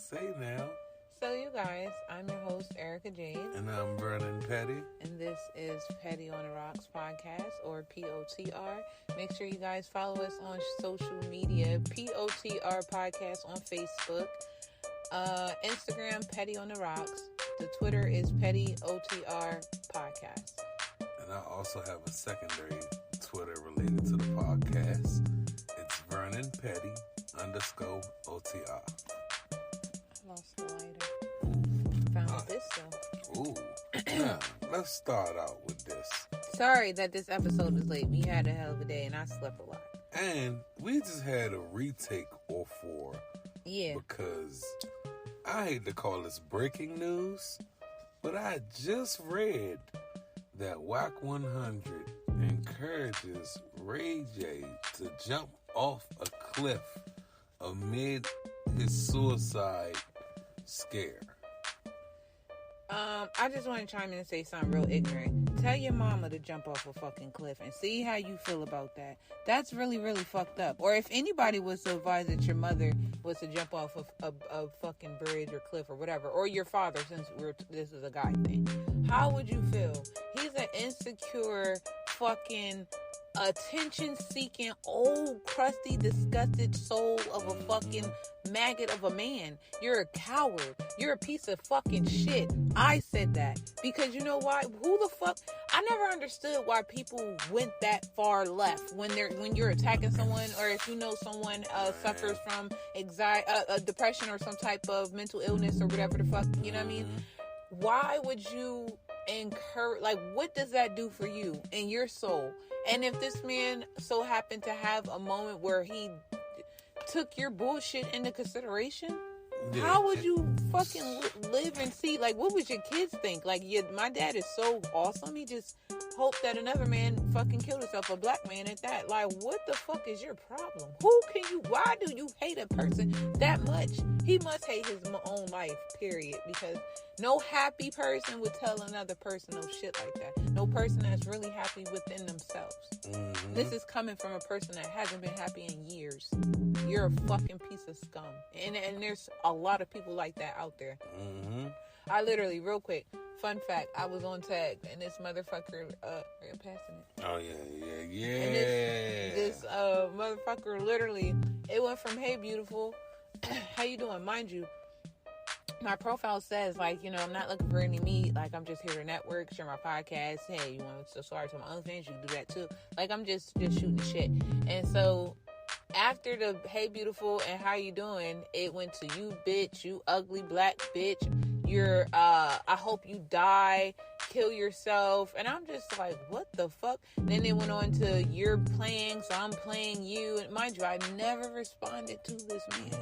say now. So, you guys, I'm your host, Erica Jade. And I'm Vernon Petty. And this is Petty on the Rocks podcast, or POTR. Make sure you guys follow us on social media, POTR podcast on Facebook, Instagram, Petty on the Rocks. The Twitter is Petty OTR podcast. And I also have a secondary Twitter related to the podcast. It's Vernon Petty _OTR. Lost the lighter. Found this though. Ooh. Now, let's start out with this. Sorry that this episode is late. We had a hell of a day and I slept a lot. And we just had a retake or four. Yeah. Because I hate to call this breaking news, but I just read that WAC 100 encourages Ray J to jump off a cliff amid his suicide scare. I just want to chime in and say something real ignorant. Tell your mama to jump off a fucking cliff and see how you feel about that. That's really, really fucked up. Or if anybody was to advise that your mother was to jump off of a fucking bridge or cliff or whatever, or your father, since this is a guy thing, how would you feel? He's an insecure, fucking, attention-seeking, old, crusty, disgusted soul of a fucking maggot of a man. You're a coward. You're a piece of fucking shit. I said that because you know why? Who the fuck? I never understood why people went that far left when you're attacking someone, or if you know someone suffers from anxiety, depression, or some type of mental illness or whatever the fuck. You know what I mean? Why would you encourage? Like, what does that do for you and your soul? And if this man so happened to have a moment where he took your bullshit into consideration, how would you fucking live and see? Like, what would your kids think? Like, my dad is so awesome. He just hoped that another man fucking killed himself, a black man at that. Like, what the fuck is your problem? Why do you hate a person that much? He must hate his own life, period. Because no happy person would tell another person no shit like that. No person that's really happy within themselves. Mm-hmm. This is coming from a person that hasn't been happy in years. You're a fucking piece of scum. And there's a lot of people like that out there. Mm-hmm. I literally, real quick, fun fact, I was on tag and this motherfucker, are you passing it? Oh, yeah. And this motherfucker literally, it went from, hey, beautiful, how you doing? Mind you, my profile says, like, you know, I'm not looking for any meat. Like, I'm just here to network, share my podcast. Hey, you want to subscribe to my OnlyFans? You can do that too. Like, I'm just shooting the shit. And so after the hey beautiful and how you doing, it went to you bitch, you ugly black bitch. You're I hope you die, kill yourself. And I'm just like, what the fuck? Then it went on to you're playing, so I'm playing you. And mind you, I never responded to this man.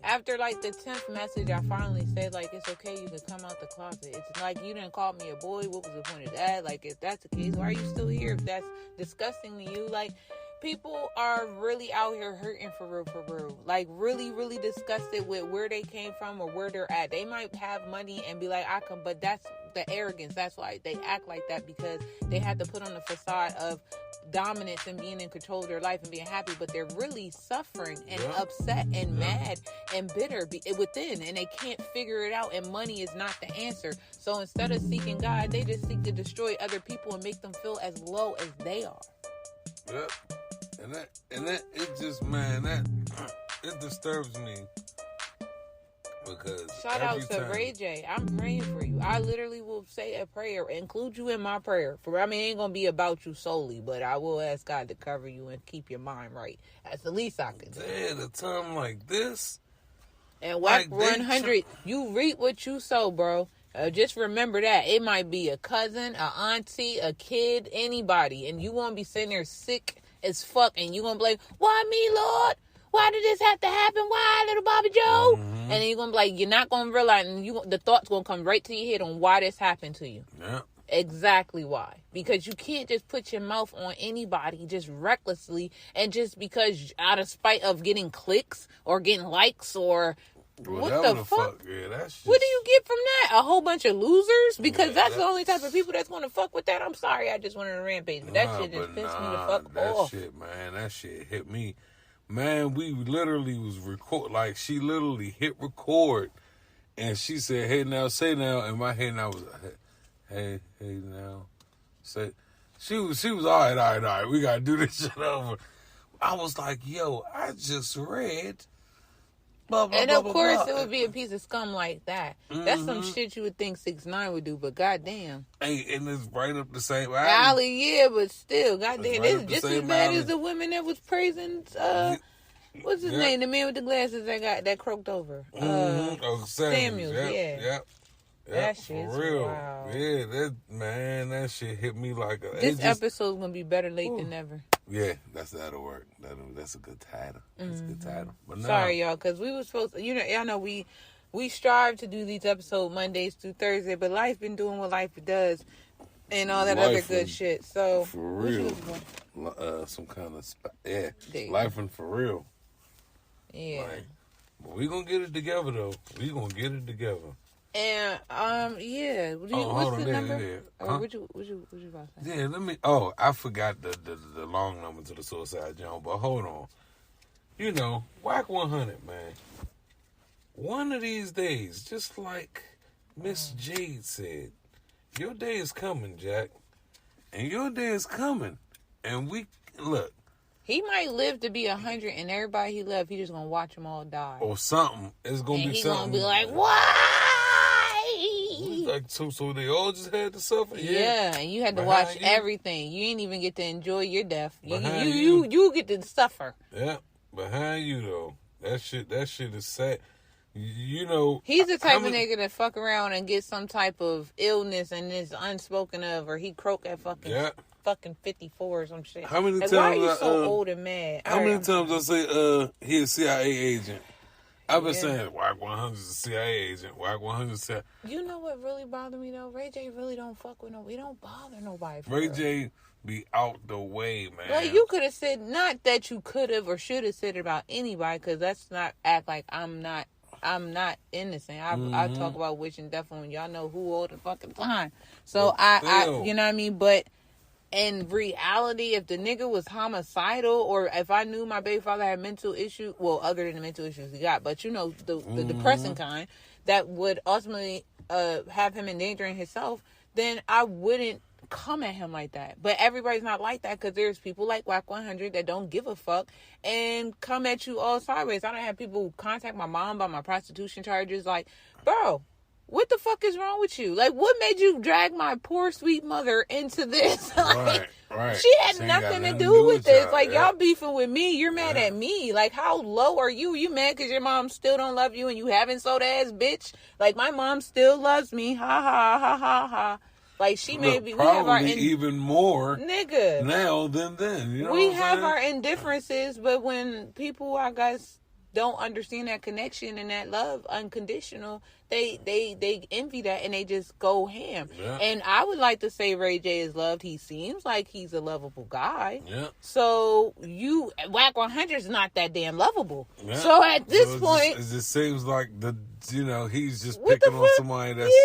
After like the 10th message, I finally said, like, it's okay, you can come out the closet. It's like, you didn't call me a boy. What was the point of that? Like, if that's the case, why are you still here? If that's disgusting to you, like, people are really out here hurting for real. Like, really, really disgusted with where they came from or where they're at. They might have money and be like, but that's the arrogance. That's why they act like that, because they had to put on the facade of dominance and being in control of their life and being happy, but they're really suffering and upset and mad and bitter within, and they can't figure it out, and money is not the answer. So instead of seeking God, they just seek to destroy other people and make them feel as low as they are. Yep. And that it just, man, that it disturbs me, because shout out to Ray J. I'm praying for you. I literally will say a prayer, include you in my prayer. It ain't gonna be about you solely, but I will ask God to cover you and keep your mind right. That's the least I can do. At a time like this, and WAC 100, you reap what you sow, bro. Just remember that. It might be a cousin, a auntie, a kid, anybody, and you won't be sitting there sick as fuck, and you gonna be like, why me, Lord? Why did this have to happen? Why, little Bobby Joe? Mm-hmm. And then you're gonna be like, you're not gonna realize, and the thoughts gonna come right to your head on why this happened to you. Yeah. Exactly why. Because you can't just put your mouth on anybody just recklessly, and just because out of spite of getting clicks or getting likes or what the fuck? Yeah, that's just... What do you get from that? A whole bunch of losers? Because that's the only type of people that's going to fuck with that. I'm sorry, I just went on a rampage, but that shit just pissed me the fuck off. That shit hit me. Man, we literally was she literally hit record And she said, "Hey now, say now." And my head now was, "Hey now, say." She was all right. We gotta do this shit over. I was like, "Yo, I just read." Blah, blah, And blah, of blah, course, blah. it would be a piece of scum like that. That's some shit you would think 6ix9ine would do, but goddamn. Hey, and it's right up the same alley. Alley, yeah, but still, goddamn, right it's up the just as same bad alley. as the women that was praising. What's his name? The man with the glasses that croaked over. Oh, Samuels, Yep. That shit's for real. wild. Yeah, that shit hit me like a. This episode's gonna be better late than never. Yeah, that'll work. That's a good title. That's a good title. But no, Sorry, y'all, because we were supposed to, y'all know we strive to do these episodes Mondays through Thursday, but life been doing what life does and all that other good shit. So for real, some kind of life and for real. Yeah. But we gonna get it together though. We gonna get it together. And yeah. Hold on, the number? there. Or what you about to say? Yeah, let me. Oh, I forgot the long number to the Suicide Zone, but hold on. You know, Whack 100, man. One of these days, just like Miss Jade said, your day is coming, Jack, and your day is coming, and we look. He might live to be 100, and everybody he loved, he just gonna watch them all die, or something. It's gonna and be he something. Gonna be like, why? Like so they all just had to suffer. Yeah, and you had to watch everything. You didn't even get to enjoy your death. You get to suffer. Yeah, behind you though. That shit is sad. You know, he's the type of nigga that fuck around and get some type of illness and is unspoken of, or he croak at fucking 54 or some shit. How many times? Why are you so old and mad? How many times I say he a CIA agent? I've been saying Whack 100 is a CIA agent. Whack 100 CIA. You know what really bothered me though? Ray J really don't fuck with nobody. He don't bother nobody. Ray J be out the way, man. Like you could have said, not that you could have or should have said it about anybody, because that's not act like I'm not innocent. I talk about wishing death on y'all know who all the fucking time. So I you know what I mean? But in reality, if the nigga was homicidal, or if I knew my baby father had mental issues, well, other than the mental issues he got, but you know, the depressing kind, that would ultimately have him endangering himself, then I wouldn't come at him like that. But everybody's not like that, because there's people like Whack 100 that don't give a fuck and come at you all sideways. I don't have people who contact my mom about my prostitution charges. Like, bro, what the fuck is wrong with you? Like, what made you drag my poor sweet mother into this? Like, right. She had nothing to do with this. Like, y'all beefing with me. You're mad at me. Like, how low are you? You mad because your mom still don't love you and you haven't sold ass bitch? Like, my mom still loves me. Ha ha ha ha ha. Like, she may be, we have our even more nigga now than then. You know we what I'm have saying? our indifferences, but when people, I guess, don't understand that connection and that love unconditional, they envy that and they just go ham. Yeah. And I would like to say Ray J is loved. He seems like he's a lovable guy. Yeah. So Whack 100 is not that damn lovable. Yeah. So at this point, it just seems like he's just picking on somebody that's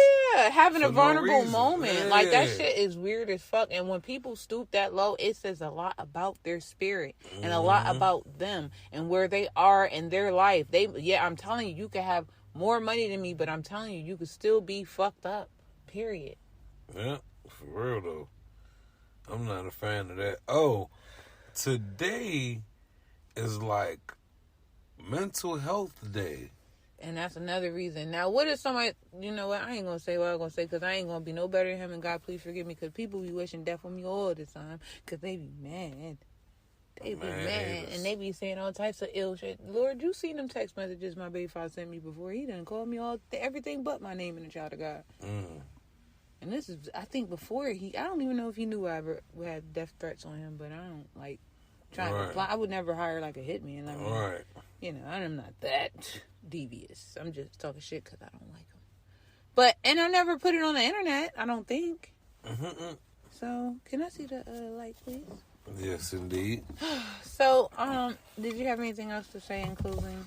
having a vulnerable no moment. Yeah. Like, that shit is weird as fuck. And when people stoop that low, it says a lot about their spirit and a lot about them and where they are in their life. I'm telling you, you can have more money than me, but I'm telling you, you could still be fucked up. Period. Yeah, for real though. I'm not a fan of that. Oh, today is like mental health day. And that's another reason. Now, what if somebody, you know what, I ain't going to say what I'm going to say, because I ain't going to be no better than him, and God, please forgive me, because people be wishing death on me all the time, because they be mad. They be mad, and they be saying all types of ill shit. Lord, you seen them text messages my baby father sent me before. He done called me everything but my name and the child of God. And this is, I think, before I don't even know if he knew I ever had death threats on him, but I don't, like, trying to apply. I would never hire, like, a hitman. I mean, you know, I'm not that devious. I'm just talking shit because I don't like him. And I never put it on the internet, I don't think. So, can I see the light, please? Yes, indeed. So, did you have anything else to say in closing?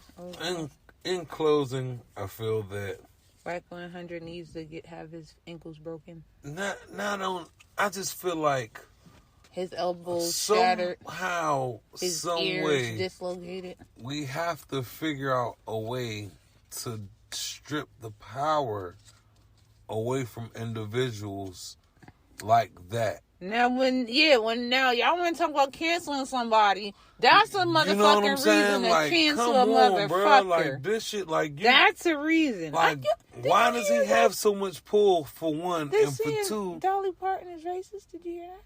In closing, I feel that Whack 100 needs to have his ankles broken. I just feel like his elbows shattered, his some ears way dislocated. We have to figure out a way to strip the power away from individuals like that. Now, when now y'all want to talk about canceling somebody, that's a motherfucking You know what I'm saying? reason to Like, cancel come a on, motherfucker. bro. Like, this shit, like, you, that's a reason. like, why does he have so much pull, for one, and for two? Dolly Parton is racist. Did you hear that?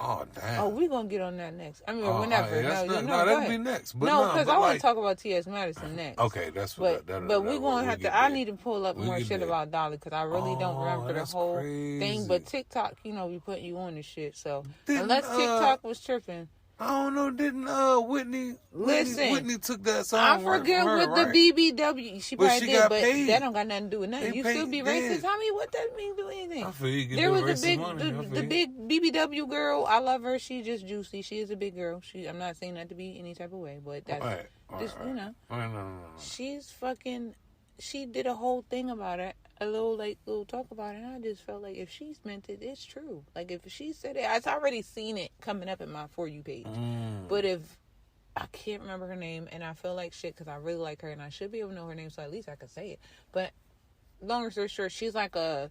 Oh, damn. Oh, we're going to get on that next. I mean, Oh, whenever. yeah, No, that'll be next. But no, because I want like, to talk about T.S. Madison next. Okay, that's what. But we're going to have to. I need to pull up more shit there. about Dolly because I really don't remember the whole thing. But TikTok, we putting you on this shit. So unless TikTok was tripping. I don't know. Didn't Whitney? Listen, Whitney took that song. I forget her, what right? the BBW. She probably did, but paid. that don't got nothing to do with nothing. They You still be paid, racist? Homie, what that mean do anything? I feel you get there was racist a big, money. the big BBW girl. I love her. She's just juicy. She is a big girl. I'm not saying that to be any type of way, but that's just No. She's fucking. She did a whole thing about it. A little talk about it, and I just felt like if she's meant it, it's true. Like if she said it, I've already seen it coming up in my For You page. But if I can't remember her name, and I feel like shit because I really like her, and I should be able to know her name, so at least I could say it. But long story short, she's like a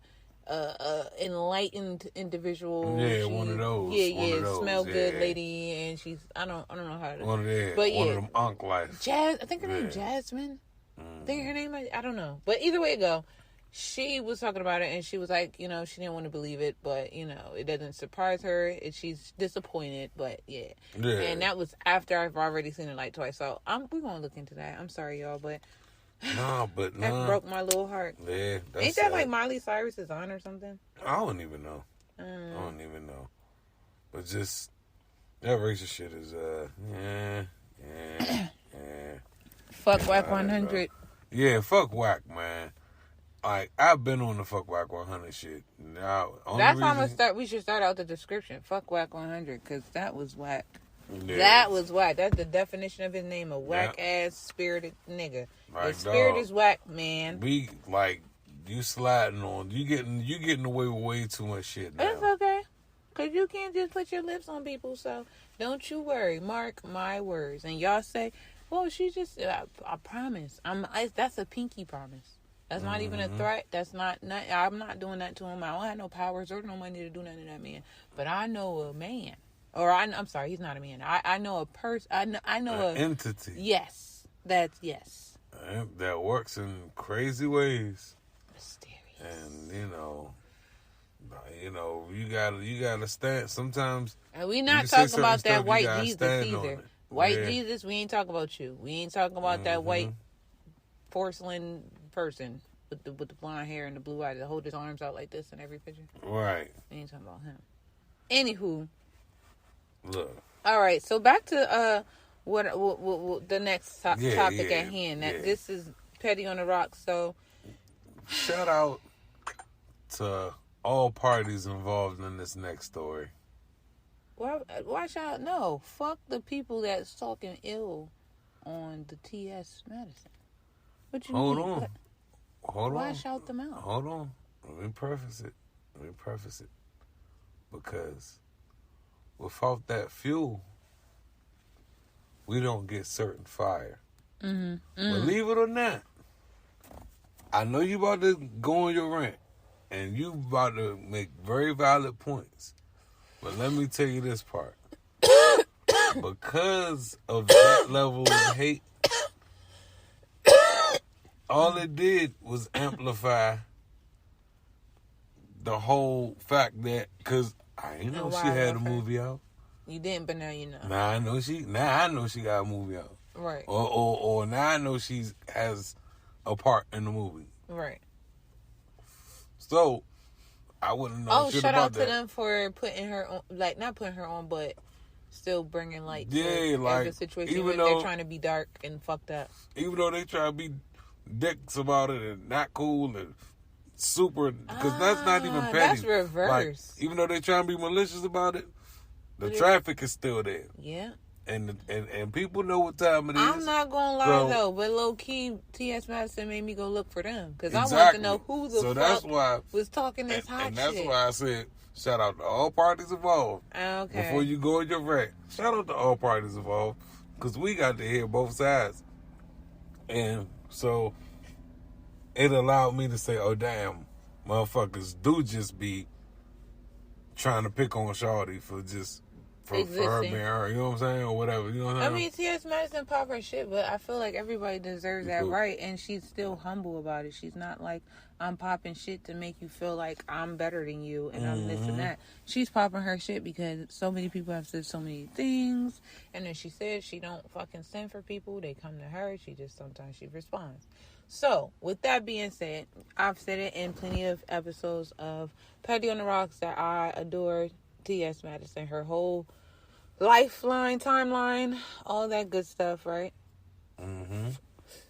enlightened individual. Yeah, one of those. Smell good lady, and she's I don't know how to. One of them. But one of them unk life. I think her name Jasmine. I think her name. I don't know, but either way it go. She was talking about it, and she was like, she didn't want to believe it, but, it doesn't surprise her. And she's disappointed, but, yeah. And that was after I've already seen it, like, twice. So, we're going to look into that. I'm sorry, y'all, but... That broke my little heart. Yeah, that's Ain't that like Miley Cyrus's aunt or something? I don't even know. But just, that racist shit is, Fuck Whack 100. Yeah, fuck Whack, man. Like, I've been on the fuck Whack 100 shit. Now, that's how we should start out the description. Fuck Whack 100, because that was whack. Yeah. That was whack. That's the definition of his name, a whack-ass spirited nigga. Like, the spirit is whack, man. We, like, you sliding on. You getting away with way too much shit now. It's okay. Because you can't just put your lips on people, so don't you worry. Mark my words. And y'all say, well, she just, I promise. That's a pinky promise. That's not even a threat. That's not. I'm not doing that to him. I don't have no powers or no money to do nothing to that man. But I know a man, or I'm sorry, he's not a man. I know a person. I know an entity. Yes, that's yes. That works in crazy ways. Mysterious. And you gotta stand. Sometimes. And we not talking about that white Jesus either. White Yeah. Jesus, we ain't talking about you. We ain't talking about that white porcelain person with the blonde hair and the blue eyes that hold his arms out like this in every picture. Right. We ain't talking about him. Anywho. Look. All right, so back to what the next topic at hand. This is Petty on the Rocks. So shout out to all parties involved in this next story. Why shout out? No, fuck the people that's talking ill on the T.S. Madison. What you Hold mean? on. Why shout them out? Hold on. Let me preface it. Because without that fuel, we don't get certain fire. Believe it or not, I know you about to go on your rant, and you about to make very valid points. But let me tell you this part. Because of that level of hate, all it did was amplify the whole fact that, because I didn't know she had a movie out. You didn't, but now you know. Now I know she got a movie out. Right. Or now I know she has a part in the movie. Right. So I wouldn't know shit about that. Oh, shout out to them for putting her on, like, not putting her on, but still bringing light to the situation even though they're trying to be dark and fucked up. Even though they try to be dicks about it and not cool and super, because that's not even petty. That's reverse. Like, even though they try to be malicious about it, the traffic is still there. Yeah. And people know what time it is. I'm not gonna lie though, but low key, T.S. Madison made me go look for them because I want to know who the fuck was talking this hot shit. And that's why I said shout out to all parties involved. Okay. Before you go in your rant, shout out to all parties involved because we got to hear both sides. And so it allowed me to say, oh, damn, motherfuckers do just be trying to pick on Shawty for her being her, you know what I'm saying, or whatever, you know what I'm saying? I mean, T.S. Madison pop her shit, but I feel like everybody deserves that right, and she's still humble about it. She's not like, I'm popping shit to make you feel like I'm better than you, and I'm this and that. She's popping her shit because so many people have said so many things, and then she said she don't fucking send for people. They come to her. Sometimes she responds. So, with that being said, I've said it in plenty of episodes of Petty on the Rocks that I adore T.S. Madison, her whole lifeline, timeline, all that good stuff, right? Mm-hmm.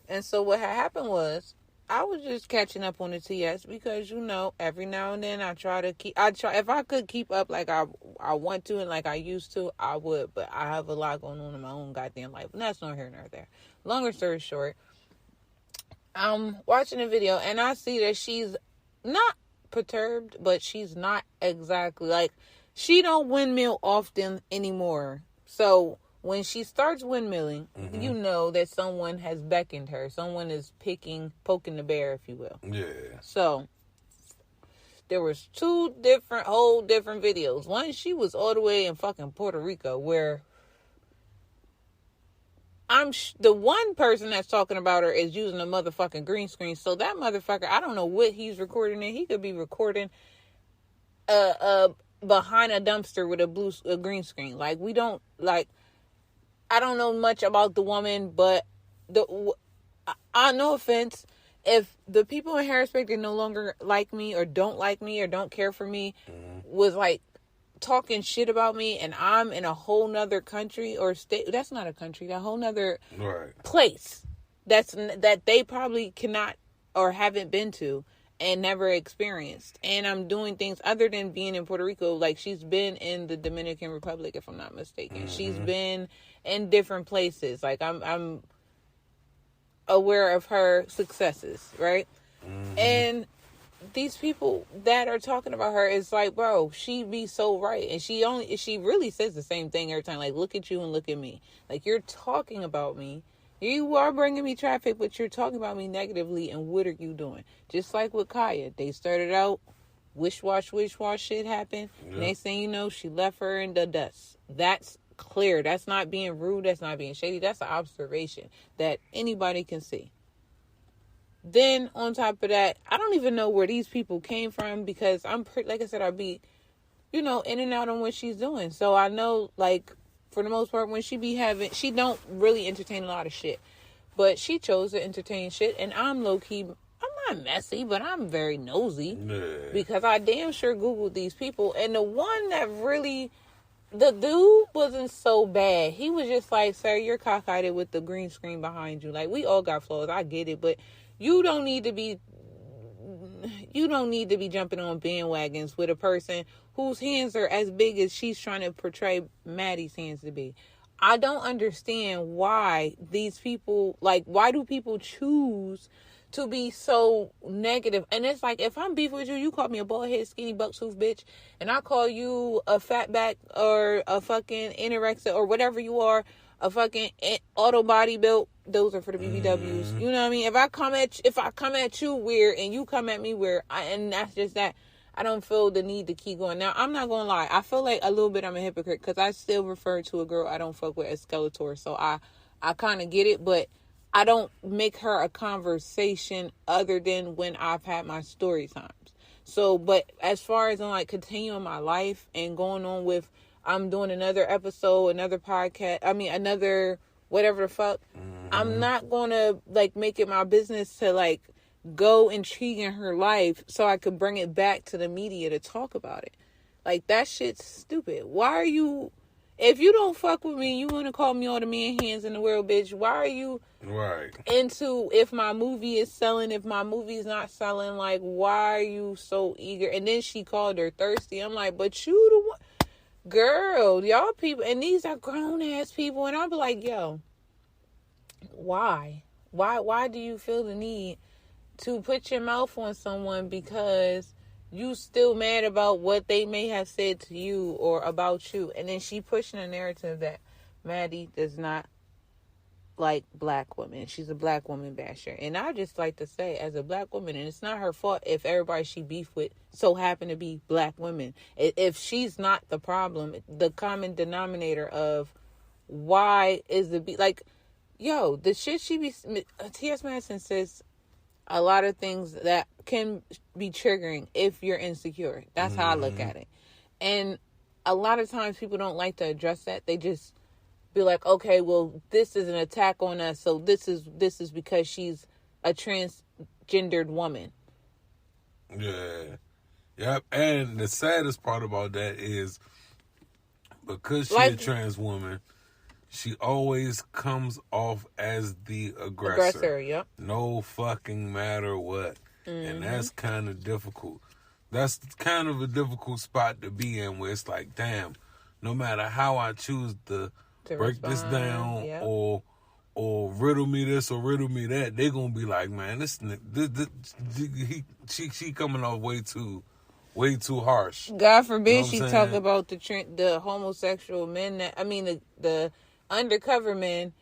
And so what had happened was, I was just catching up on the TS because, you know, every now and then I try, if I could keep up like I want to and like I used to, I would, but I have a lot going on in my own goddamn life, and that's not here nor there. Longer story short, I'm watching a video and I see that she's not perturbed, but she's not exactly, like, she don't windmill often anymore. So when she starts windmilling, you know that someone has beckoned her. Someone is poking the bear, if you will. Yeah. So there was whole different videos. One, she was all the way in fucking Puerto Rico, where the one person that's talking about her is using a motherfucking green screen. So that motherfucker, I don't know what he's recording in. He could be recording behind a dumpster with a green screen. Like, we don't, like, I don't know much about the woman, but no offense, if the people in Harrisburg that no longer like me or don't care for me was like talking shit about me, and I'm in a whole nother country or state, that's not a country, that whole nother place that they probably cannot or haven't been to and never experienced, and I'm doing things other than being in Puerto Rico. Like, she's been in the Dominican Republic, if I'm not mistaken. She's been in different places. Like, I'm aware of her successes, right? And these people that are talking about her is like, bro, she be so right, and she really says the same thing every time. Like, look at you and look at me. Like, you're talking about me. You are bringing me traffic, but you're talking about me negatively, and what are you doing? Just like with Kaya. They started out, wish-wash shit happened. Yeah. Next thing you know, she left her in the dust. That's clear. That's not being rude. That's not being shady. That's an observation that anybody can see. Then, on top of that, I don't even know where these people came from, because like I said, I'll be, in and out on what she's doing. So I know, like, for the most part, when she don't really entertain a lot of shit. But she chose to entertain shit, and I'm low-key, I'm not messy, but I'm very nosy. Yeah. Because I damn sure Googled these people, and the one that really, the dude wasn't so bad. He was just like, sir, you're cockeyed with the green screen behind you. Like, we all got flaws, I get it, but you don't need to be jumping on bandwagons with a person whose hands are as big as she's trying to portray Maddie's hands to be. I don't understand why these people, like, why do people choose to be so negative? And it's like, if I'm beefing with you, you call me a bald-headed, skinny, buck-tooth bitch, and I call you a fatback or a fucking anorexic or whatever you are, a fucking auto body built. Those are for the BBWs. You know what I mean? If I come at you weird and you come at me weird, and that's just that, I don't feel the need to keep going. Now, I'm not gonna lie. I feel like a little bit I'm a hypocrite, because I still refer to a girl I don't fuck with as Skeletor. So I kind of get it, but I don't make her a conversation other than when I've had my story times. So, but as far as I'm like continuing my life and going on with, I'm doing another episode, another podcast, another whatever the fuck, I'm not going to, like, make it my business to, like, go intrigue in her life so I could bring it back to the media to talk about it. Like, that shit's stupid. Why are you, if you don't fuck with me, you want to call me all the man hands in the world, bitch, why are you into if my movie is selling, if my movie's not selling? Like, why are you so eager? And then she called her thirsty. I'm like, but you the one. Girl, y'all people, and these are grown ass people, and I'll be like, yo, why do you feel the need to put your mouth on someone because you still mad about what they may have said to you or about you? And then she pushing a narrative that Maddie does not like black women. She's a black woman basher. And I just like to say, as a black woman, and it's not her fault if everybody she beef with so happen to be black women. If she's not the problem, the common denominator of why is the like, yo, the shit she be, T.S. Madison says a lot of things that can be triggering if you're insecure. That's how I look at it. And a lot of times people don't like to address that. They just be like, okay, well, this is an attack on us, so this is because she's a transgendered woman. Yeah. Yep. And the saddest part about that is because she's a trans woman, she always comes off as the aggressor. Yep. No fucking matter what. And that's kind of difficult. That's kind of a difficult spot to be in, where it's like, damn, no matter how I choose to break this down, or riddle me this or riddle me that, they gonna be like, man, she coming off way too harsh. God forbid she talk about the homosexual men the undercover men,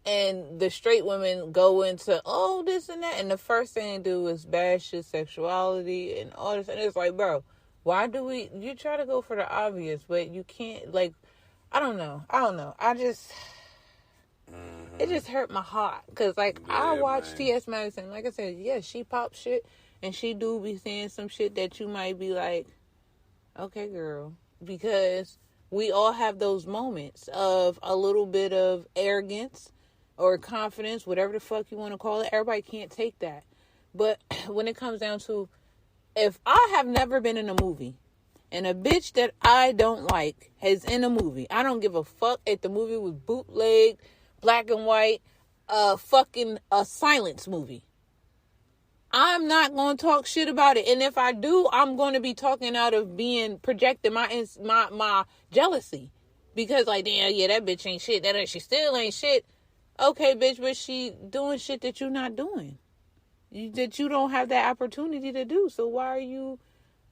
and the straight women go into this and that, and the first thing they do is bash his sexuality and all this, and it's like, bro, why do you try to go for the obvious, but you can't, like, I don't know. I just, it just hurt my heart. Because, like, I watched T.S. Madison. Like I said, yeah, she pop shit. And she do be saying some shit that you might be like, okay, girl. Because we all have those moments of a little bit of arrogance or confidence, whatever the fuck you want to call it. Everybody can't take that. But when it comes down to, if I have never been in a movie, and a bitch that I don't like is in a movie, I don't give a fuck if the movie was bootleg, black and white, fucking a silence movie. I'm not going to talk shit about it. And if I do, I'm going to be talking out of projecting my jealousy. Because, like, damn, yeah, that bitch ain't shit. She still ain't shit. Okay, bitch, but she doing shit that you're not doing. That you don't have that opportunity to do. So why are you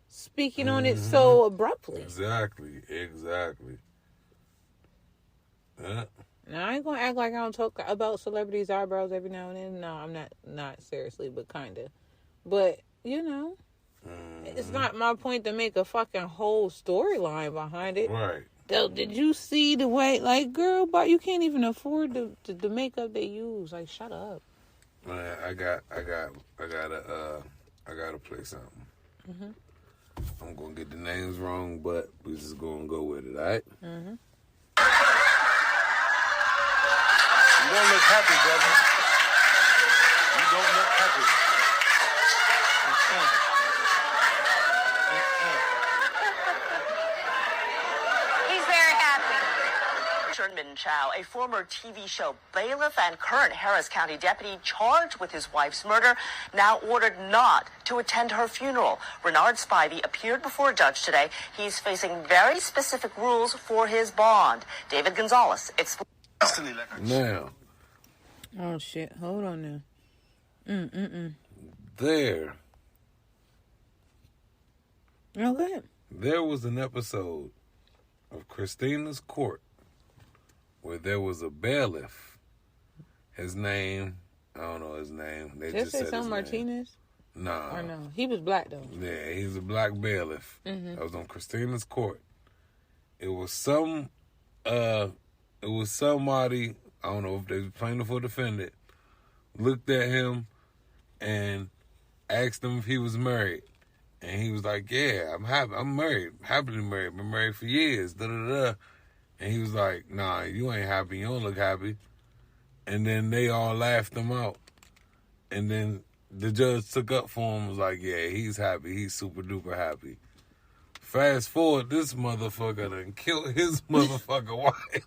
speaking on it so abruptly? Exactly. Now, I ain't gonna act like I don't talk about celebrities' eyebrows every now and then. No, I'm not seriously, but kinda. But, you know, it's not my point to make a fucking whole storyline behind it. Right. Did you see the way, like, girl, but you can't even afford the makeup they use. Like, shut up. Man, I gotta play something. I'm gonna get the names wrong, but we're just gonna go with it, all right? You don't look happy, brother. You don't look happy. He's very happy. Richard Min Chow, a former TV show bailiff and current Harris County deputy charged with his wife's murder, now ordered not to attend her funeral. Renard Spivey appeared before a judge today. He's facing very specific rules for his bond. David Gonzalez, Now. Oh, shit. Hold on now. There. Okay. There was an episode of Christina's Court where there was a bailiff. His name, I don't know his name. They just said something Martinez? Nah. Or no? He was black, though. Yeah, he's a black bailiff. That was on Christina's Court. It was somebody, I don't know if they were plaintiff or defendant, looked at him and asked him if he was married. And he was like, yeah, I'm married. Happily married. Been married for years. Da-da-da. And he was like, nah, you ain't happy. You don't look happy. And then they all laughed him out. And then the judge took up for him, was like, yeah, he's happy. He's super duper happy. Fast forward, this motherfucker done killed his motherfucking wife.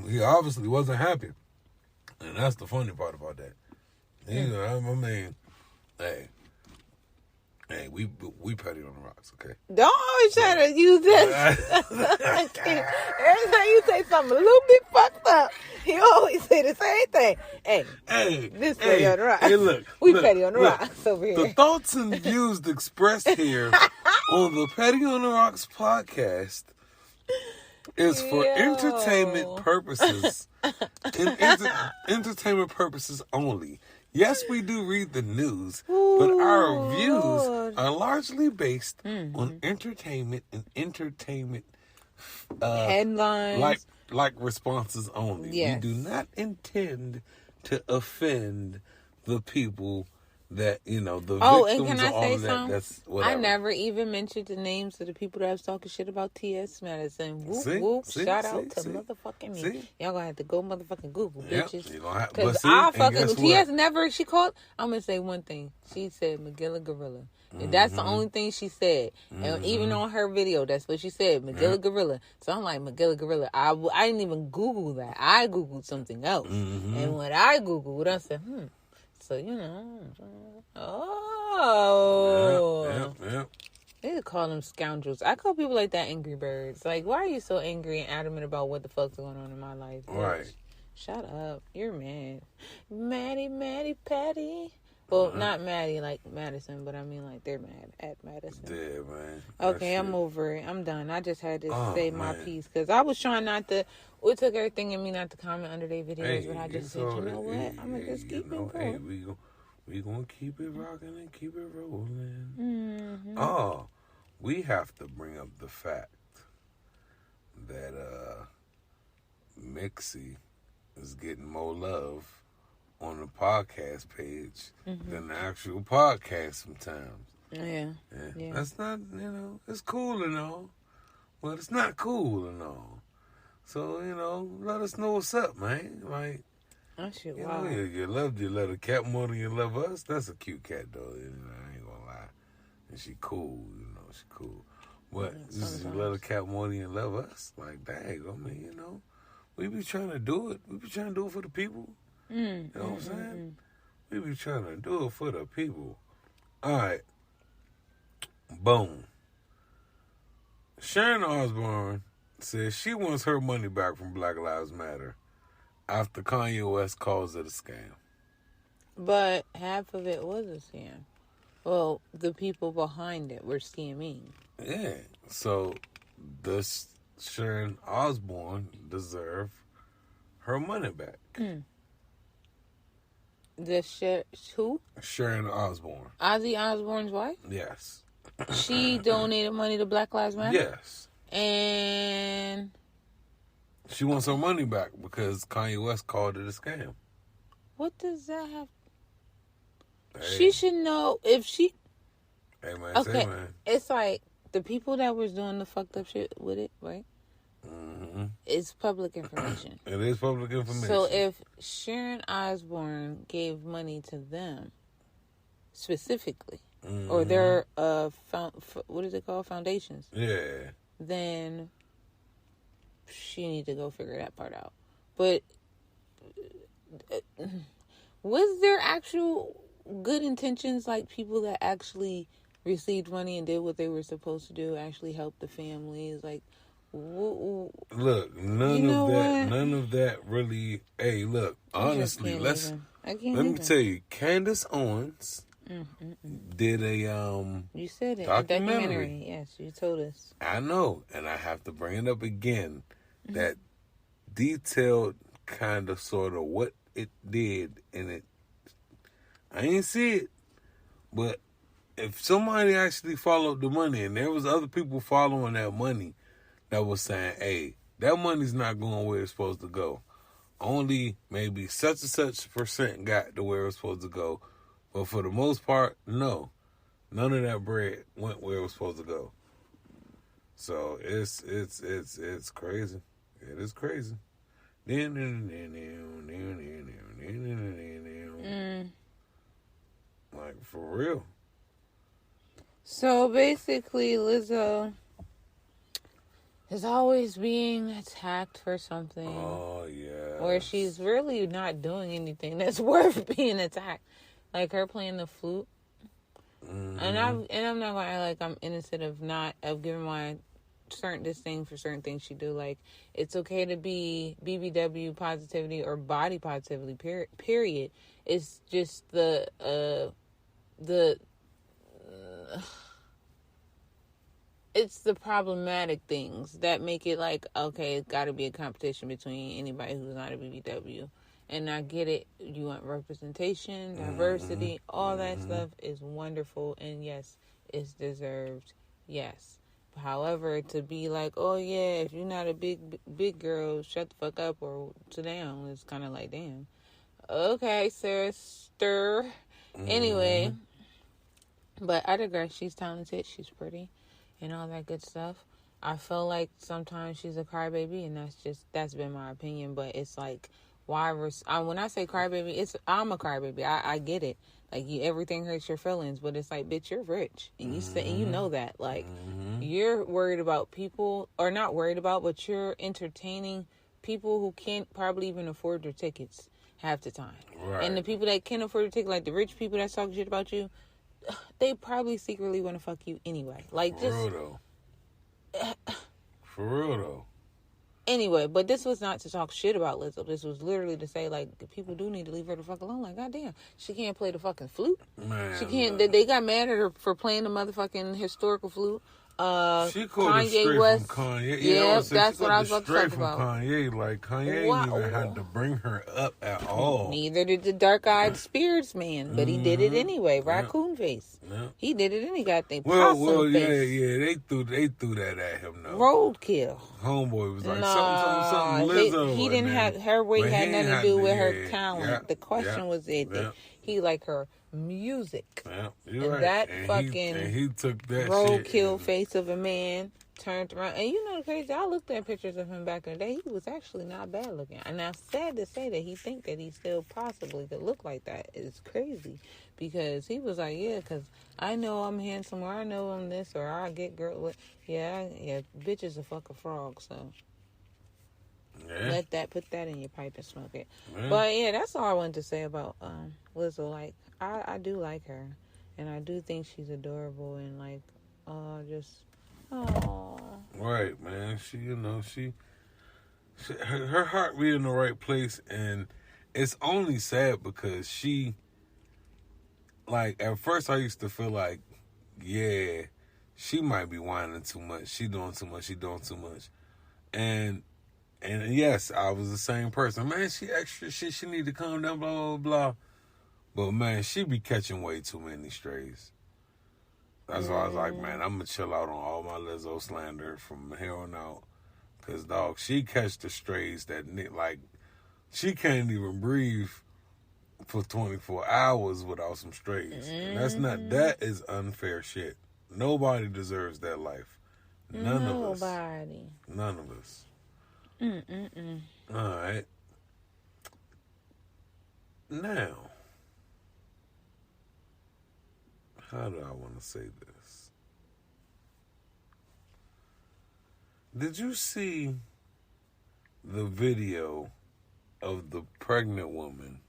He obviously wasn't happy. And that's the funny part about that. You know, I mean, hey, we petty on the rocks, okay? Don't always try to use that. Every time you say something a little bit fucked up, you always say the same thing. Hey, this petty on the rocks. Hey, look, petty on the rocks over here. The thoughts and views expressed here on the Petty on the Rocks podcast is for entertainment purposes. Entertainment purposes only. Yes, we do read the news, but our views are largely based on entertainment and entertainment headlines, like responses only. Yes. We do not intend to offend the people that, the victims and can I of all say of that. something? That's whatever. I never even mentioned the names of the people that was talking shit about T.S. Madison. Whoop, See? whoop. See? Shout See? out to See? motherfucking me. See? Y'all gonna have to go motherfucking Google, bitches. You're gonna have, Because I fucking, T.S. never, she called, I'm gonna say one thing. She said Magilla Gorilla. And that's the only thing she said. And even on her video, that's what she said, Magilla Gorilla. So I'm like, Magilla Gorilla. I didn't even Google that. I Googled something else. And when I Googled, I said, So, Yep. They call them scoundrels. I call people like that angry birds. Like, why are you so angry and adamant about what the fuck's going on in my life? Bitch? Right. Shut up. You're mad. Maddie, Patty. Well, not Maddie like Madison, but I mean like they're mad at Madison. Yeah, man. Okay, I'm over it. I'm done. I just had to say my piece because I was trying not to. It took everything in me not to comment under their videos, but I just said, you know what? I'm gonna just keep it going. Hey, we gonna keep it rocking and keep it rolling. Oh, we have to bring up the fact that Mixie is getting more love on the podcast page than the actual podcast sometimes. Yeah. That's not, it's cool and all, but it's not cool and all. So, let us know what's up, man. Like, that shit wild. You love a cat more than you love us. That's a cute cat, though. I ain't gonna lie. And she cool, she cool. But you love a cat more than you love us. Like, dang, I mean, we be trying to do it. We be trying to do it for the people. You know what I'm saying? We be trying to do it for the people. All right. Boom. Sharon Osbourne says she wants her money back from Black Lives Matter after Kanye West calls it a scam. But half of it was a scam. Well, the people behind it were scamming. Yeah. So does Sharon Osbourne deserve her money back? Who? Sharon Osbourne. Ozzy Osbourne's wife? Yes. She donated money to Black Lives Matter? Yes. And she wants her money back because Kanye West called it a scam. What does that have? Hey. She should know if she... Hey, man, okay, say, man. It's like the people that was doing the fucked up shit with it, right? It's public information. It is public information. So if Sharon Osbourne gave money to them specifically, or their what is it called, foundations? Yeah. Then she need to go figure that part out. But was there actual good intentions, like people that actually received money and did what they were supposed to do, actually helped the families, like? Look, none of that really. Hey, look, honestly, let me tell you, Candace Owens did a you said it, documentary. Yes, you told us. I know, and I have to bring it up again. That detailed kind of sort of what it did, and it. I ain't see it, but if somebody actually followed the money, and there was other people following that money, that was saying, hey, that money's not going where it's supposed to go. Only maybe such and such % got to where it's supposed to go. But for the most part, no. None of that bread went where it was supposed to go. So it's crazy. It is crazy. Like, for real. So basically, Lizzo is always being attacked for something. Oh, yeah. Where she's really not doing anything that's worth being attacked. Like her playing the flute. And I'm not gonna act like I'm innocent of giving my certain disdain for certain things she do. Like, it's okay to be BBW positivity or body positivity, period. It's just the it's the problematic things that make it like, okay, it's got to be a competition between anybody who's not a BBW. And I get it. You want representation, diversity, all that stuff is wonderful. And yes, it's deserved. Yes. However, to be like, oh yeah, if you're not a big girl, shut the fuck up or sit down, it's kind of like, damn. Okay, sister. Anyway, but I digress. She's talented. She's pretty. And all that good stuff. I feel like sometimes she's a crybaby, and that's been my opinion. But it's like, why? When I say crybaby, I'm a crybaby. I get it. Like, everything hurts your feelings, but it's like, bitch, you're rich, and you know that. Like, you're worried about people, or not worried about, but you're entertaining people who can't probably even afford their tickets half the time. Right. And the people that can afford to take, like the rich people that talk shit about you, they probably secretly want to fuck you anyway. Like, For real though. Anyway, but this was not to talk shit about Lizzo. This was literally to say, like, people do need to leave her the fuck alone. Like, goddamn, she can't play the fucking flute. Man, She can't. They got mad at her for playing the motherfucking historical flute. She called it straight West. from Kanye. Yeah, I that's what I was about to talk from about. Kanye. Like, Kanye ain't even had to bring her up at all. Neither did the dark-eyed spirits man, but he did it anyway. Raccoon face. Yeah. He did it anyway. Got they Well, possum face. yeah. They threw that at him though. Roadkill. Homeboy was like Nah, something Lizzo. he didn't have her weight had nothing to do with her talent. Yeah, the question was he like her music. Yeah, you're And right. that and fucking he took that roadkill shit face of a man turned around. And you know the crazy, I looked at pictures of him back in the day. He was actually not bad looking. And I'm sad to say that he think that he still possibly could look like that. It's crazy. Because he was like, yeah, because I know I'm handsome, or I know I'm this, or I get girl with, yeah, bitches will fuck a frog, so put that in your pipe and smoke it. Yeah. But yeah, that's all I wanted to say about Lizzo. Like, I do like her, and I do think she's adorable, and like, Right, man. She her heart be in the right place, and it's only sad because she, like, at first I used to feel like, yeah, she might be whining too much. She doing too much. And yes, I was the same person. Man, she extra shit. She need to calm down, blah, blah, blah. But, man, she be catching way too many strays. That's why I was like, man, I'm going to chill out on all my Lizzo slander from here on out. Because, dog, she catch the strays that, like, she can't even breathe for 24 hours without some strays. And that is unfair shit. Nobody deserves that life. None of us. All right. Now, how do I want to say this? Did you see the video of the pregnant woman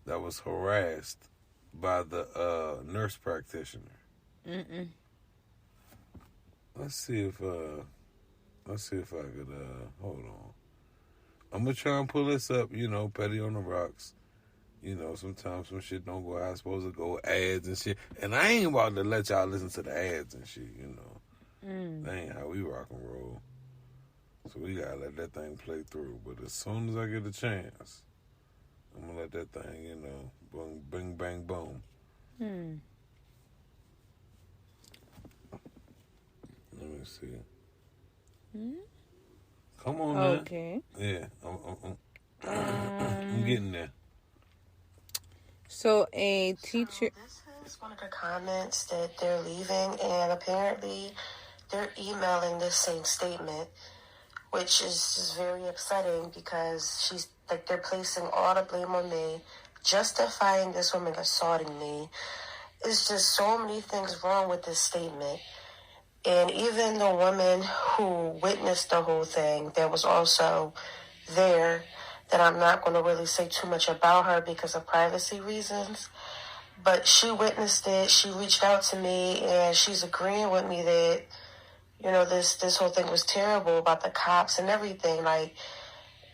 that was harassed by the nurse practitioner? Let's see if I could hold on. I'm gonna try and pull this up, Petty on the Rocks. Sometimes some shit don't go how it's supposed to go, ads and shit. And I ain't about to let y'all listen to the ads and shit, That ain't how we rock and roll. So we gotta let that thing play through. But as soon as I get a chance, I'm gonna let that thing, boom, bing, bang, boom. Let me see. Come on, man. Okay. Yeah, I'm getting there. So a teacher. This is one of the comments that they're leaving, and apparently they're emailing this same statement, which is just very upsetting because they're placing all the blame on me, justifying this woman assaulting me. It's just so many things wrong with this statement. And even the woman who witnessed the whole thing, that was also there, that I'm not going to really say too much about her because of privacy reasons. But she witnessed it. She reached out to me, and she's agreeing with me that, this whole thing was terrible about the cops and everything. Like,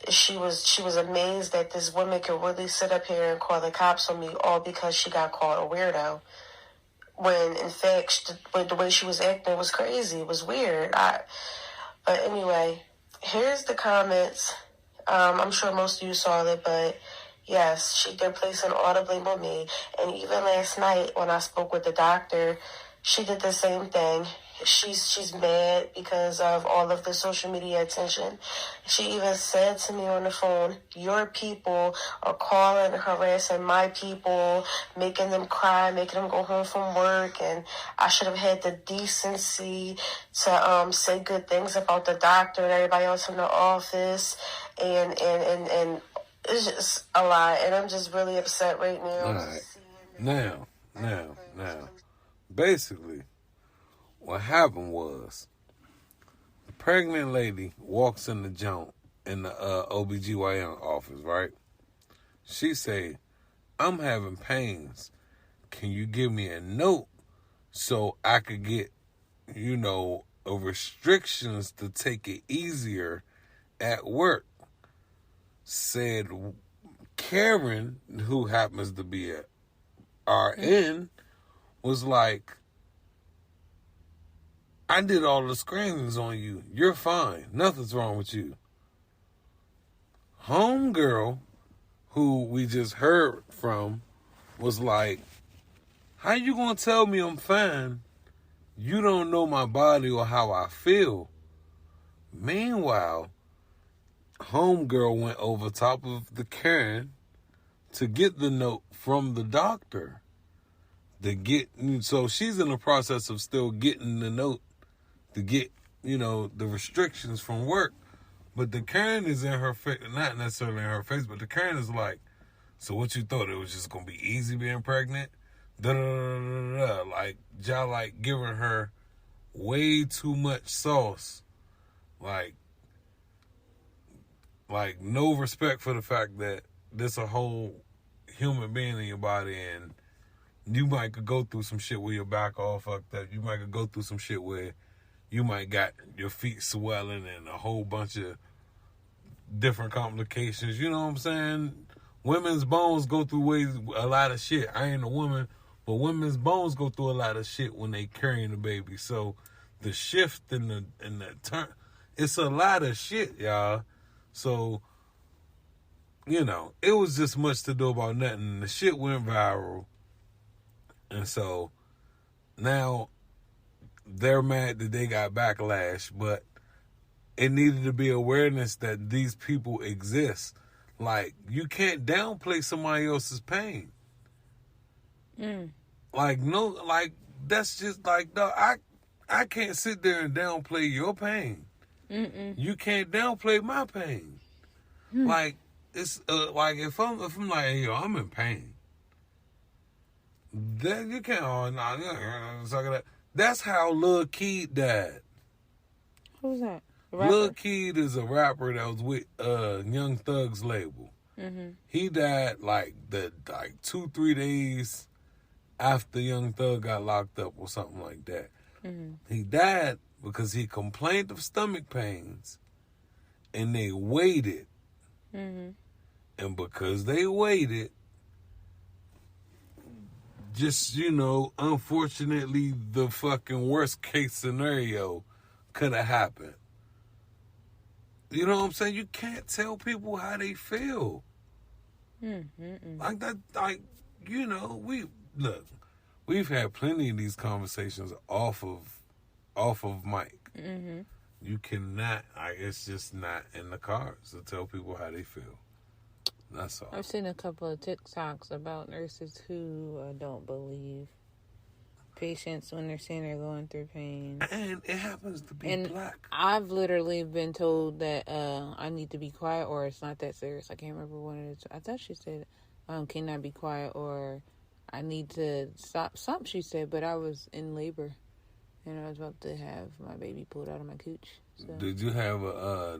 she was amazed that this woman could really sit up here and call the cops on me all because she got called a weirdo. when in fact the way she was acting was crazy. It was weird. But anyway, here's the comments. I'm sure most of you saw it, but yes, they're placing all the blame on me. And even last night when I spoke with the doctor, she did the same thing. She's mad because of all of the social media attention. She even said to me on the phone, your people are calling and harassing my people, making them cry, making them go home from work, and I should have had the decency to say good things about the doctor and everybody else in the office, and it's just a lot, and I'm just really upset right now. All right. Now. Basically, what happened was the pregnant lady walks in the joint in the OBGYN office, right? She say, I'm having pains. Can you give me a note so I could get, restrictions to take it easier at work? Said Karen, who happens to be a RN, was like, I did all the screenings on you. You're fine. Nothing's wrong with you. Homegirl, who we just heard from, was like, how you gonna tell me I'm fine? You don't know my body or how I feel. Meanwhile, homegirl went over top of the Karen to get the note from the doctor. So she's in the process of still getting the note to get, the restrictions from work. But the Karen is in her face, not necessarily in her face, but the Karen is like, so what you thought, it was just going to be easy being pregnant? Da-da-da-da-da-da. Like, y'all like giving her way too much sauce. Like no respect for the fact that there's a whole human being in your body, and you might could go through some shit where your back all fucked up. You might could go through some shit where you might got your feet swelling and a whole bunch of different complications. You know what I'm saying? Women's bones go through a lot of shit. I ain't a woman, but women's bones go through a lot of shit when they carrying a baby. So the shift in the turn, it's a lot of shit, y'all. So, it was just much to do about nothing. The shit went viral. And so now they're mad that they got backlash, but it needed to be awareness that these people exist. Like, you can't downplay somebody else's pain. That's just like, dog, I can't sit there and downplay your pain. You can't downplay my pain. Like, it's like if I'm like, hey, yo, I'm in pain. Then you can't. That's how Lil Keed died. Who's that? Lil Keed is a rapper that was with Young Thug's label. Mm-hmm. He died like 2-3 days after Young Thug got locked up or something like that. Mm-hmm. He died because he complained of stomach pains, and they waited. Mm-hmm. And because they waited, just, unfortunately, the fucking worst case scenario could have happened. You know what I'm saying? You can't tell people how they feel. Like that, we've had plenty of these conversations off of mic. Mm-hmm. You cannot, it's just not in the cards to tell people how they feel. That's all. I've seen a couple of TikToks about nurses who don't believe patients when they're saying they're going through pain. And it happens to be black. I've literally been told that I need to be quiet or it's not that serious. I can't remember one of the two. I thought she said, can I be quiet or I need to stop. Something she said, but I was in labor and I was about to have my baby pulled out of my cooch. So. Did you have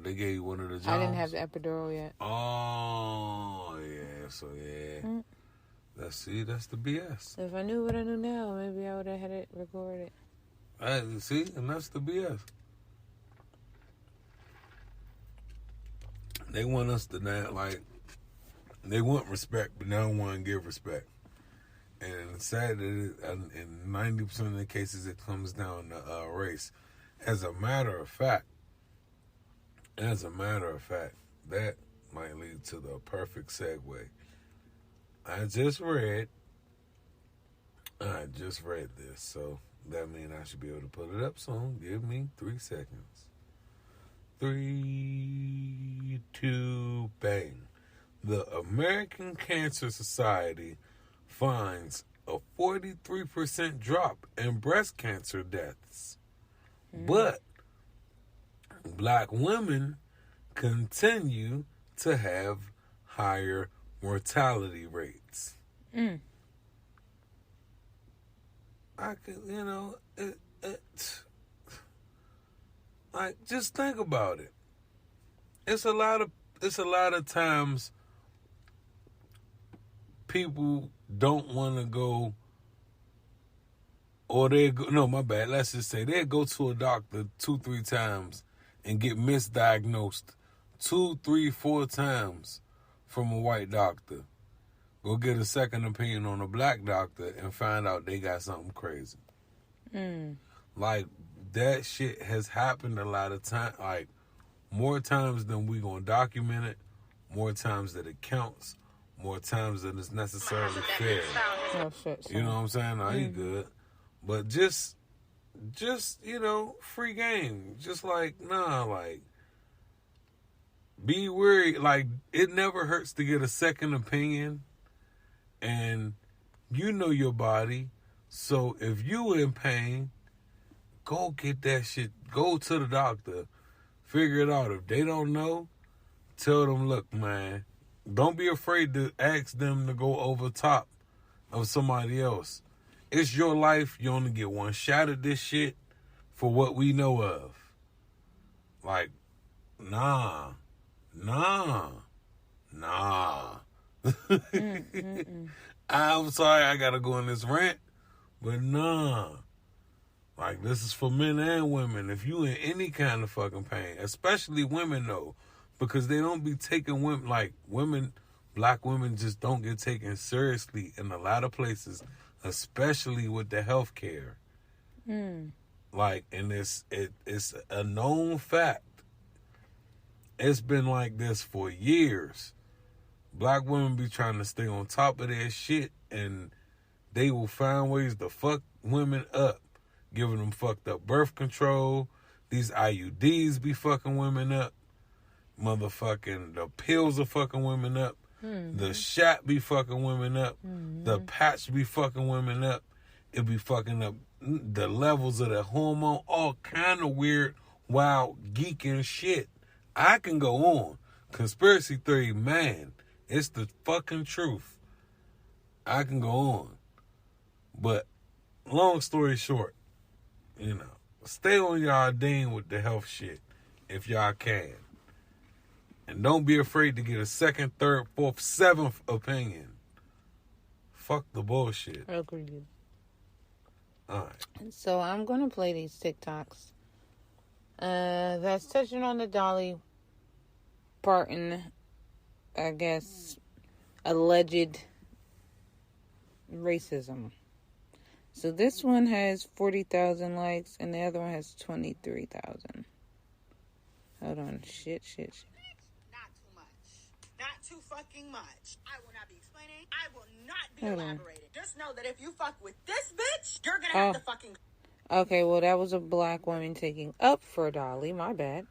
they gave you one of the jobs? I didn't have the epidural yet. Oh, yeah. So, yeah. Mm. That's the BS. If I knew what I knew now, maybe I would have had it recorded. See, and that's the BS. They want us to not, they want respect, but they don't want to give respect. And sad that in 90% of the cases it comes down to race. As a matter of fact, that might lead to the perfect segue. I just read this, so that means I should be able to put it up soon. Give me 3 seconds. 3, 2, bang. The American Cancer Society finds a 43% drop in breast cancer deaths. But black women continue to have higher mortality rates. I could, like, just think about it. It's a lot of times people don't want to go, or let's just say they go to a doctor 2-3 times and get misdiagnosed 2, 3, 4 times from a white doctor. Go get a second opinion on a black doctor and find out they got something crazy. Like, that shit has happened a lot of times, like, more times than we gonna document it, more times that it counts, more times than it's necessarily fair. Oh, shit. You know what I'm saying? Nah, you good. But just, free game. Just like, be wary. Like, it never hurts to get a second opinion. And you know your body. So if you in pain, go get that shit. Go to the doctor. Figure it out. If they don't know, tell them, look, man, don't be afraid to ask them to go over top of somebody else. It's your life. You only get one shot at this shit for what we know of. Like, nah. I'm sorry I gotta go on this rant, but nah. Like, this is for men and women. If you in any kind of fucking pain, especially women though, because they don't be taking women, like women, black women just don't get taken seriously in a lot of places, especially with the health care. Like, and it's a known fact. It's been like this for years. Black women be trying to stay on top of their shit, and they will find ways to fuck women up, giving them fucked up birth control. These IUDs be fucking women up. Motherfucking the pills are fucking women up. The shot be fucking women up. The patch be fucking women up. It be fucking up the levels of the hormone. All kind of weird, wild, geeking shit. I can go on. Conspiracy theory, man. It's the fucking truth. I can go on. But long story short, stay on y'all ding with the health shit if y'all can. And don't be afraid to get a second, third, fourth, seventh opinion. Fuck the bullshit. Agreed. All right. So I'm going to play these TikToks. That's touching on the Dolly Parton, I guess, alleged racism. So this one has 40,000 likes and the other one has 23,000. Hold on. Shit. Not too much. Not too fucking much. I will not be explaining. I will not be elaborating. Just know that if you fuck with this bitch, you're gonna have to fucking... Okay, well, that was a black woman taking up for Dolly. My bad.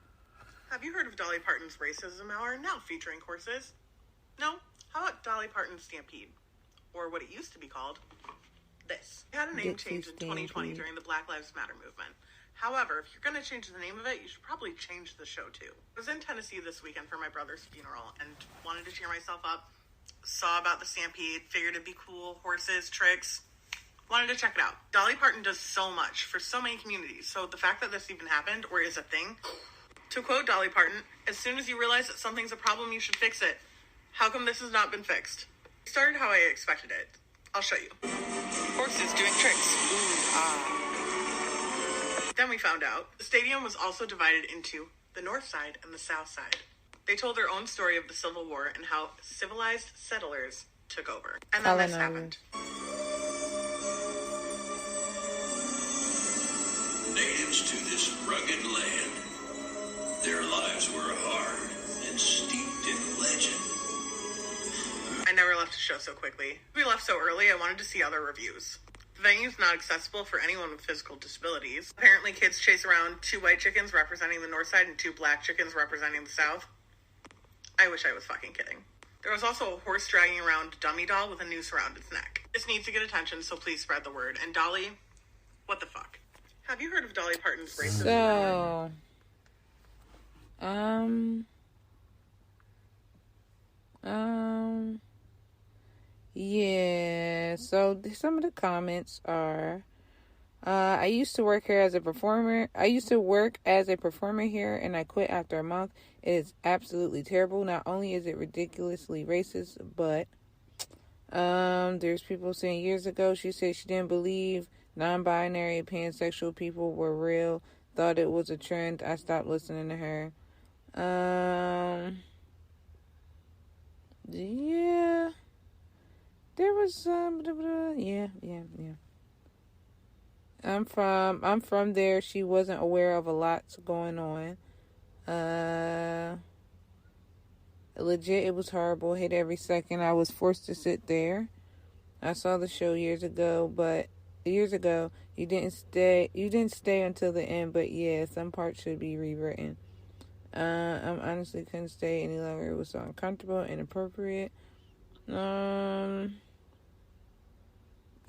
Have you heard of Dolly Parton's Racism Hour, now featuring horses? No? How about Dolly Parton's Stampede? Or what it used to be called, this. It had a name change in 2020 during the Black Lives Matter movement. However, if you're going to change the name of it, you should probably change the show too. I was in Tennessee this weekend for my brother's funeral and wanted to cheer myself up. Saw about the Stampede, figured it'd be cool, horses, tricks. Wanted to check it out. Dolly Parton does so much for so many communities, so the fact that this even happened, or is a thing, to quote Dolly Parton, as soon as you realize that something's a problem, you should fix it. How come this has not been fixed? It started how I expected it. I'll show you. Horses doing tricks. Then we found out the stadium was also divided into the north side and the south side. They told their own story of the Civil War and how civilized settlers took over. And then this happened. natives to this rugged land. Their lives were hard and steeped in legend. I never left a show so quickly. We left so early, I wanted to see other reviews. The venue's not accessible for anyone with physical disabilities. Apparently, kids chase around 2 white chickens representing the north side and 2 black chickens representing the south. I wish I was fucking kidding. There was also a horse dragging around a dummy doll with a noose around its neck. This needs to get attention, so please spread the word. And Dolly, what the fuck? Have you heard of Dolly Parton's racism? So, yeah, so some of the comments are, I used to work here as a performer. I used to work as a performer here, and I quit after a month. It is absolutely terrible. Not only is it ridiculously racist, but there's people saying years ago she said she didn't believe non-binary, pansexual people were real. Thought it was a trend. I stopped listening to her. Yeah. There was some, yeah. I'm from there. She wasn't aware of a lot going on. Legit, it was horrible. Hate every second. I was forced to sit there. I saw the show years ago, you didn't stay until the end, but yeah, some parts should be rewritten. I honestly couldn't stay any longer. It was so uncomfortable, inappropriate.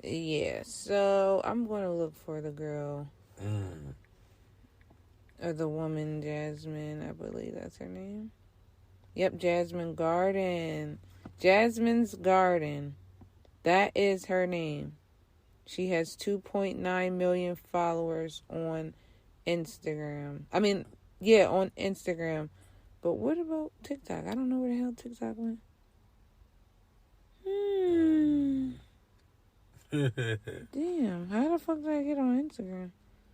Yeah, so I'm going to look for the girl. Or the woman, Jasmine, I believe that's her name. Yep, Jasmine Garden. Jasmine's Garden. That is her name. She has 2.9 million followers on Instagram. On Instagram. But what about TikTok? I don't know where the hell TikTok went. Damn, how the fuck did I get on Instagram?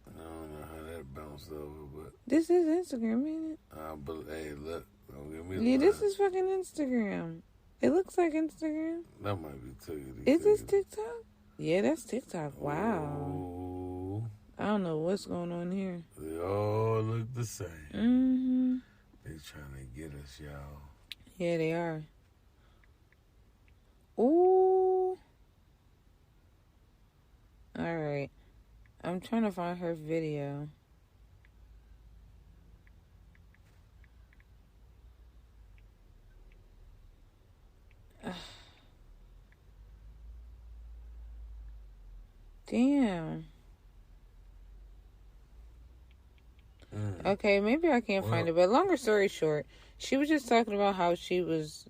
I don't know how that bounced over, but... This is Instagram, ain't it? But hey, look. Don't give me this is fucking Instagram. It looks like Instagram. That might be TikTok. Is this TikTok? Yeah, that's TikTok. Wow. Ooh. I don't know what's going on here. They all look the same. Mm-hmm. They trying to get us, y'all. Yeah, they are. Ooh. All right. I'm trying to find her video. Damn. Okay, maybe I can't find it, but longer story short, she was just talking about how she was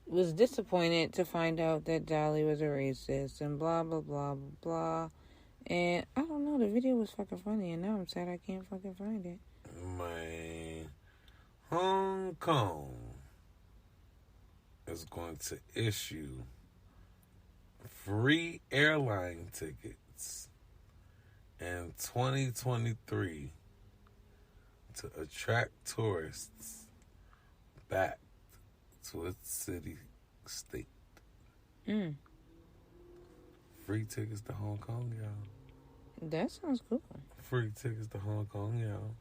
disappointed to find out that Dolly was a racist and blah, blah, blah, blah, blah. And I don't know, the video was fucking funny, and now I'm sad I can't fucking find it. Man, Hong Kong is going to issue free airline tickets in 2023 to attract tourists back to its city-state. Free tickets to Hong Kong, y'all. That sounds cool. Free tickets to Hong Kong, y'all.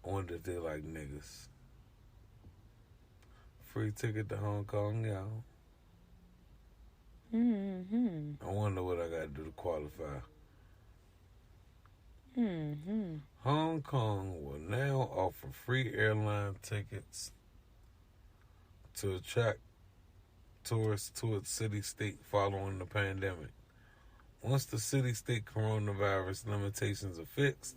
I wonder if they like niggas. Free ticket to Hong Kong, y'all. I wonder what I gotta do to qualify. Hong Kong will now offer free airline tickets to attract tourists to its city-state following the pandemic. Once the city-state coronavirus limitations are fixed,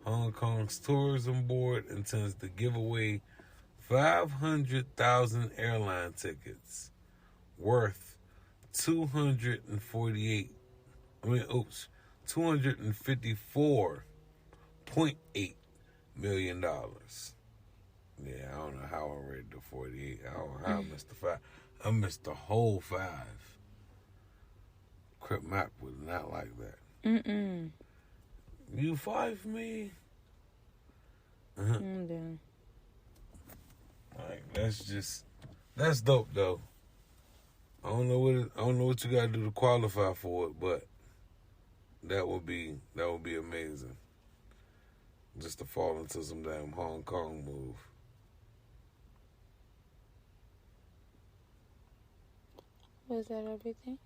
Hong Kong's tourism board intends to give away 500,000 airline tickets worth $254.8 million. Yeah, I don't know how I read the 48. I don't know how I missed the 5. I missed the whole 5. Crip Mac was not like that. You 5 me? I'm done. Like, that's dope though. I don't know what you gotta do to qualify for it, but That would be amazing. Just to fall into some damn Hong Kong move. Was that everything?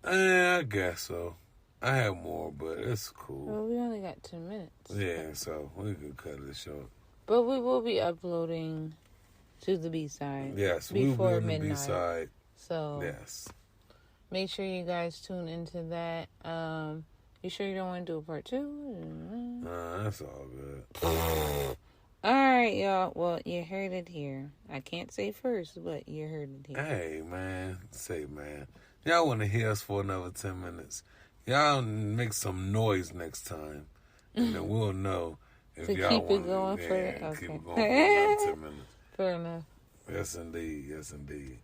I guess so. I have more, but it's cool. Well, we only got 2 minutes. Yeah, so we could cut it short. But we will be uploading to the B-side. Yes, before we will be on midnight. the B-side. So yes, make sure you guys tune into that. You sure you don't want to do a part 2? that's all good. All right, y'all. Well, you heard it here. I can't say first, but you heard it here. Hey, man. Y'all want to hear us for another 10 minutes. Y'all make some noise next time. And then we'll know if to y'all keep want it going to for it. keep Okay. it going for another 10 minutes. Fair enough. Yes, indeed. Yes, indeed.